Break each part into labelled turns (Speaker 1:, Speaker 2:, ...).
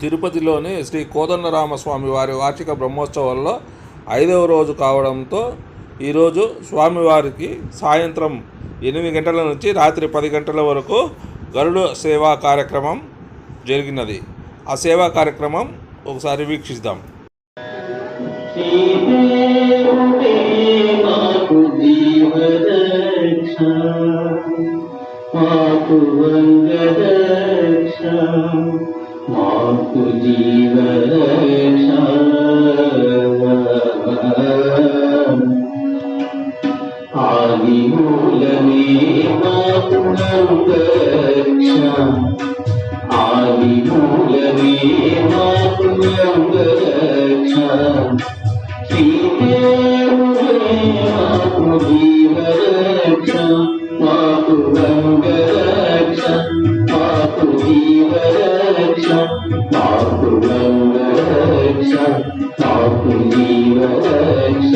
Speaker 1: తిరుపతిలోని శ్రీ కోదండరామస్వామి వారి వార్షిక బ్రహ్మోత్సవాల్లో 5వ రోజు కావడంతో ఈరోజు స్వామివారికి సాయంత్రం 8 గంటల నుంచి రాత్రి 10 గంటల వరకు గరుడ సేవా కార్యక్రమం జరిగినది. ఆ సేవా కార్యక్రమం ఒకసారి వీక్షిద్దాం.
Speaker 2: మాకు జీవరక్ష ఆది మూలమే మాకు రక్ష ఆది మూలమే మాకు రక్ష శ్రీదేవుడే మాకు జీవరక్ష మాకు రంగరక్ష మాకు జీవరక్ష మాకు రంగరక్ష మాకు జీవరక్ష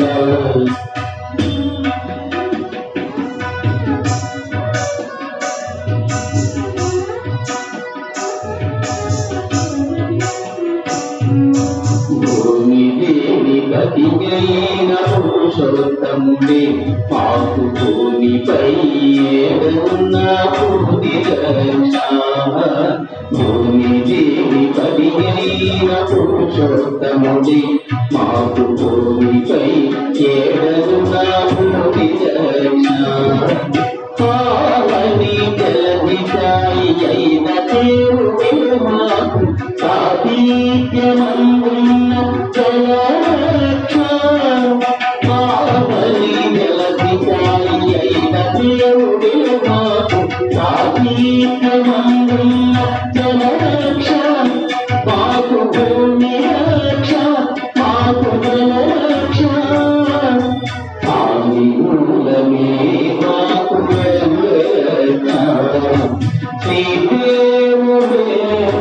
Speaker 2: పతిగైన పురుషోత్తముడే మాకు భూమిపై ఏడున్న పూర్తి రక్ష భూమి దేవి పతిగైన పురుషోత్తముడే మాకు భూమిపై ఏడున్న పూర్తి రక్ష పావని జలదిశాయి అయిన దేవుడే మాకు సాహిత్యమందున్న జలరక్ష పావని జలదిశాయి అయిన దేవుడే మాకు సాహిత్యమందున్న జలరక్ష మాకు భూమి రక్ష మాకు జలరక్ష ఆది మూలమే మాకు శ్రీదేవుడే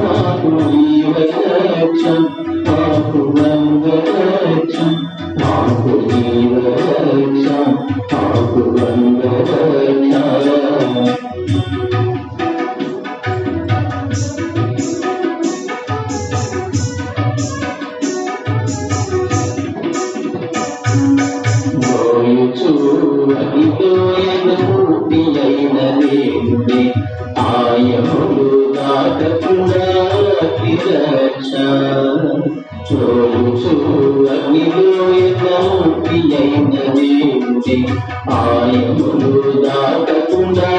Speaker 2: మాకు జీవరక్ష మాకు రంగరక్ష మాకు జీవరక్ష మాకు రంగరక్ష మూర్తి అయిన దేవుడే ఆయములు దాటకుండా రక్ష అగ్నిలోయమూర్తి అయిన దేవుడే ఆయములు దాటకుండా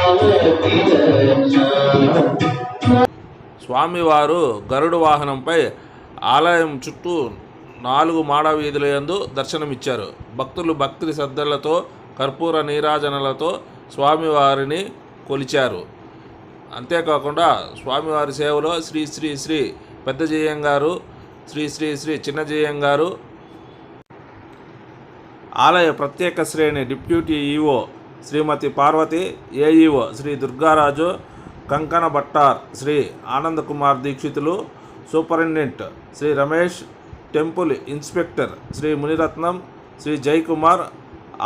Speaker 2: రక్ష.
Speaker 1: స్వామివారు గరుడ వాహనంపై ఆలయం చుట్టూ 4 మాడ వీధుల యందు దర్శనమిచ్చారు. భక్తులు భక్తి శ్రద్ధలతో కర్పూర నీరాజనలతో స్వామివారిని కొలిచారు. అంతేకాకుండా స్వామివారి సేవలో శ్రీ శ్రీ శ్రీ పెద్ద జయం గారు, శ్రీ శ్రీ శ్రీ చిన్న జయం గారు, ఆలయ ప్రత్యేక శ్రేణి deputy EO Shrimati Parvati, AEO Shri Durgaraju, కంకణ భట్టార్ Shri Anand Kumar Dikshitulu, superintendent Shri Ramesh, temple inspector Shri Muniratnam, Shri Jayakumar,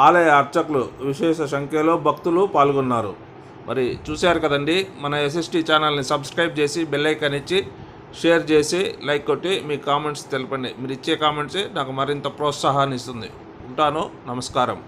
Speaker 1: ఆలయ అర్చకులు విశేష సంఖ్యలో భక్తులు పాల్గొన్నారు. మరి చూశారు కదండి, మన ఎస్ఎస్టీ ఛానల్ని సబ్స్క్రైబ్ చేసి బెల్ ఐకాన్ ఇచ్చి షేర్ చేసి లైక్ కొట్టి మీ కామెంట్స్ తెలపండి. మీరు ఇచ్చే కామెంట్సే నాకు మరింత ప్రోత్సాహాన్ని ఇస్తుంది. ఉంటాను. నమస్కారం.